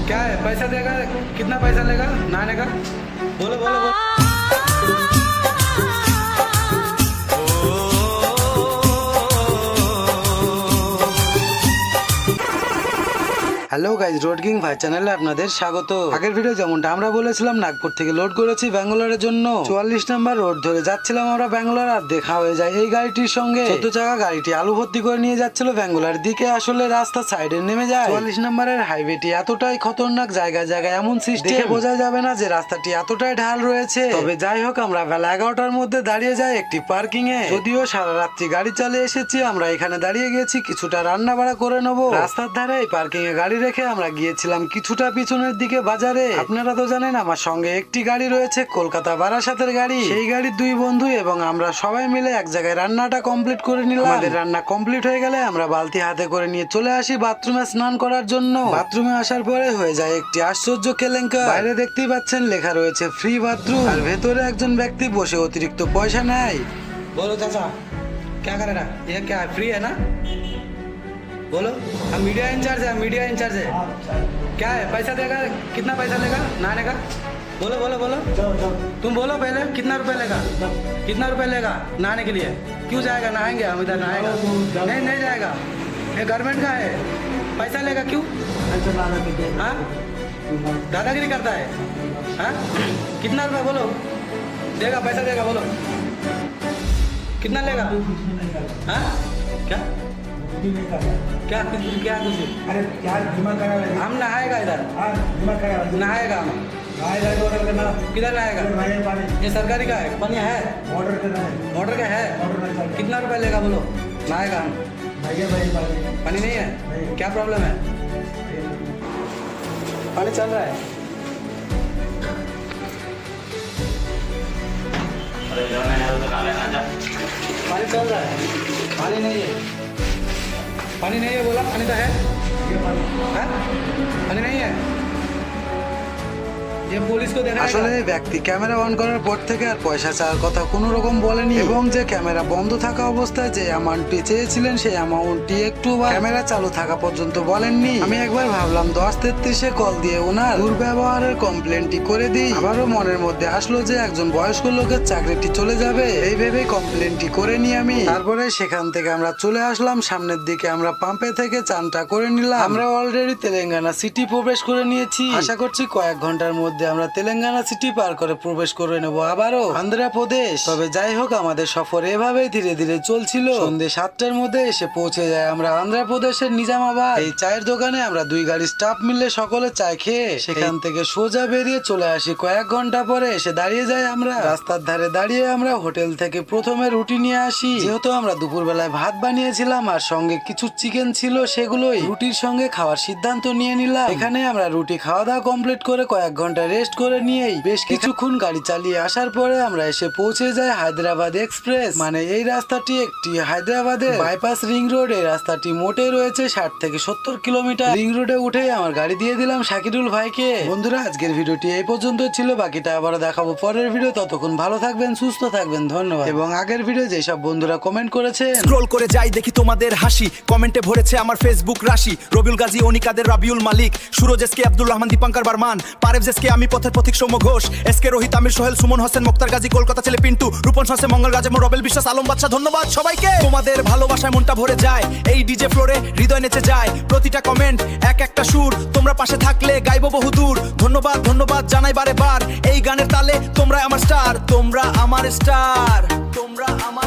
क्या है? पैसा देगा? कितना पैसा लेगा नहाने का? बोलो बोलो बोलो। হ্যালো গাইজ, রোড কিং ভাই চ্যানেলে আপনাদের স্বাগত। আগের ভিডিও যেমনটা আমরা বলেছিলাম, নাগপুর থেকে লোড করেছি ব্যাঙ্গালোরের জন্য। 44 নম্বর রোড ধরে যাচ্ছিলাম আমরা ব্যাঙ্গালোর, আর দেখা হয়ে যায় এই গাড়িটির সঙ্গে। 14 চাকা গাড়িটি আলু ভর্তি করে নিয়ে যাচ্ছিল ব্যাঙ্গালোর দিকে। আসলে রাস্তা সাইডে নেমে যায়। 44 নম্বরের হাইওয়েটি এতটাই খতরনাক, জায়গায় জায়গায় এমন সিস্টেম বোঝা যাবে না যে রাস্তাটি এতটাই ঢাল রয়েছে। তবে যাই হোক, আমরা বেলা 11টার মধ্যে দাঁড়িয়ে যাই একটি পার্কিং এ। যদিও সারা রাত্রি গাড়ি চালিয়ে এসেছি, আমরা এখানে দাঁড়িয়ে গেছি কিছুটা রান্না বাড়া করে নেবো। রাস্তার ধারে এই পার্কিং এ গাড়ি রেখে আমরা গিয়েছিলাম কিছুটা পিছনের দিকে বাজারে। আপনারা তো জানেন আমার সঙ্গে একটি গাড়ি রয়েছে, কলকাতা বারাসাতের গাড়ি। সেই গাড়ির দুই বন্ধু এবং আমরা সবাই মিলে এক জায়গায় রান্নাটা কমপ্লিট করে নিলাম। আমাদের রান্না কমপ্লিট হয়ে গেলে আমরা বালতি হাতে করে নিয়ে চলে আসি বাথরুমে স্নান করার জন্য। বাথরুমে আসার পরে হয়ে যায় একটি আশ্চর্য কেলেঙ্কারি। বাইরে দেখতেই পাচ্ছেন লেখা রয়েছে ফ্রি বাথরুম, আর ভেতরে একজন ব্যক্তি বসে অতিরিক্ত পয়সা নেয়। বলো চাচা, क्या करे ना? ये क्या है? फ्री है ना? बोलो। हम मीडिया इंचार्ज है, मीडिया इंचार्ज है। क्या है? पैसा देगा? कितना पैसा लेगा नहाने का? बोलो बोलो बोलो। तुम बोलो पहले, कितना रुपए लेगा? कितना रुपए लेगा नहाने के लिए? क्यों जाएगा? नहाएंगे हम इधर, नहाएगा नहीं? नहीं जाएगा, ये गवर्नमेंट का है। पैसा लेगा क्यों? हाँ, दादागिरी करता है। हाँ, कितना रुपए बोलो देगा? पैसा देगा बोलो, कितना लेगा? हाँ, क्या क्या क्या कुछ? अरे क्या दिमाग खराब है? हम नहाएगा इधर, दिमाग खराब है। नहाएगा हम। ऑर्डर करना। किधर नहाएगा? ये सरकारी का है, पानी है, ऑर्डर करना है। मोटर का है। ऑर्डर कितना रुपए लेगा बोलो? नहाएगा हम। भैया भाई पानी नहीं है? नहीं। क्या प्रॉब्लम है? पानी चल रहा है। पानी चल रहा है, पानी नहीं है। पानी नहीं है बोला, पानी तो है। हाँ? पानी नहीं है। ये पुलिस को देखा আসলে ব্যক্তি ক্যামেরা অন করার পর থেকে আর পয়সা চাওয়ার কথা কোনো রকম বলেনি, এবং যে ক্যামেরা বন্ধ থাকা অবস্থায় যে অ্যামাউন্টটি চেয়েছিলেন সেই অ্যামাউন্টটি একটু ক্যামেরা চালু থাকা পর্যন্ত বলেননি। আমি একবার ভাবলাম 1033-এ কল দিয়ে ওনার দুর্ব্যবহারের কমপ্লেনটি করে দিই। আবারও মনের মধ্যে আসলো যে একজন বয়স্ক লোকের চাকরিটি চলে যাবে, এই ভেবে কমপ্লেনটি করে নিই আমি। তারপরে সেখান থেকে আমরা চলে আসলাম সামনের দিকে। আমরা পাম্পে থেকে চানটা করে নিলাম। আমরা অলরেডি তেলেঙ্গানা সিটি প্রবেশ করে নিয়েছি। আশা করছি কয়েক ঘন্টার মধ্যে আমরা তেলেঙ্গানা সিটি পার করে প্রবেশ করে নেব আবারও অন্ধ্রপ্রদেশ। তবে যাই হোক, আমাদের সফর এভাবেই ধীরে ধীরে চলছিল। সন্ধ্যে 7টার মধ্যে এসে পৌঁছে যায় আমরা অন্ধ্রপ্রদেশের নিজামাবাদ। এই চায়ের দোকানে আমরা দুই গাড়ি স্টাফ মিলে সকলে চায় খেয়ে সেখান থেকে সোজা বেরিয়ে চলে আসি। কয়েক ঘন্টা পরে এসে দাঁড়িয়ে যাই আমরা রাস্তার ধারে। দাঁড়িয়ে আমরা হোটেল থেকে প্রথমে রুটি নিয়ে আসি, যেহেতু আমরা দুপুরবেলায় ভাত বানিয়েছিলাম আর সঙ্গে কিছু চিকেন ছিল, সেগুলোই রুটির সঙ্গে খাওয়ার সিদ্ধান্ত নিয়ে নিলাম। এখানে আমরা রুটি খাওয়া দাওয়া কমপ্লিট করে কয়েক ঘন্টা রেস্ট করে নিয়েই বেশ কিছুক্ষণ গাড়ি চালিয়ে আসার পরে আমরা এসে পৌঁছে যাই হায়দ্রাবাদ এক্সপ্রেস। মানে এই রাস্তাটি একটি হায়দ্রাবাদের বাইপাস রিং রোড। এই রাস্তাটি মোটে রয়েছে 60 থেকে 70 কিলোমিটার। রিং রোডে উঠে আমার গাড়ি দিয়ে দিলাম শাকিরুল ভাইকে। বন্ধুরা, আজকের ভিডিওটি এই পর্যন্ত ছিল, বাকিটা আবার দেখাবো পরের ভিডিও। ততক্ষণ ভালো থাকবেন, সুস্থ থাকবেন, ধন্যবাদ। এবং আগের ভিডিও যেসব বন্ধুরা কমেন্ট করেছে, স্ক্রল করে যাই দেখি তোমাদের হাসি, কমেন্টে ভরেছে আমার ফেসবুক রাশি। রবিউল গাজী, অনিকাদের রাবিউল মালিক, সুরজ এসকে, আব্দুল রহমান, দীপাঙ্কর বর্মান, পারেভ এসকে, আমি পথের পথিক সৌম্য ঘোষ, এসকে রোহিত, আমির সোহেল, সুমন হোসেন, মুক্তার গাজী, কলকাতা ছেলে পিন্টু, রূপন শাসে, মঙ্গল রাজে, রবেল বিশ্বাস, আলম বাদশা। ধন্যবাদ সবাইকে, তোমাদের ভালোবাসায় মনটা ভরে যায়। এই ডিজে ফ্লোরে হৃদয় নেচে যায়, প্রতিটা কমেন্ট এক একটা সুর। তোমরা পাশে থাকলে গাইবো বহুদূর। ধন্যবাদ ধন্যবাদ জানাই বারে বার। এই গানের তালে তোমরা আমার স্টার, তোমরা আমার স্টার, তোমরা আমার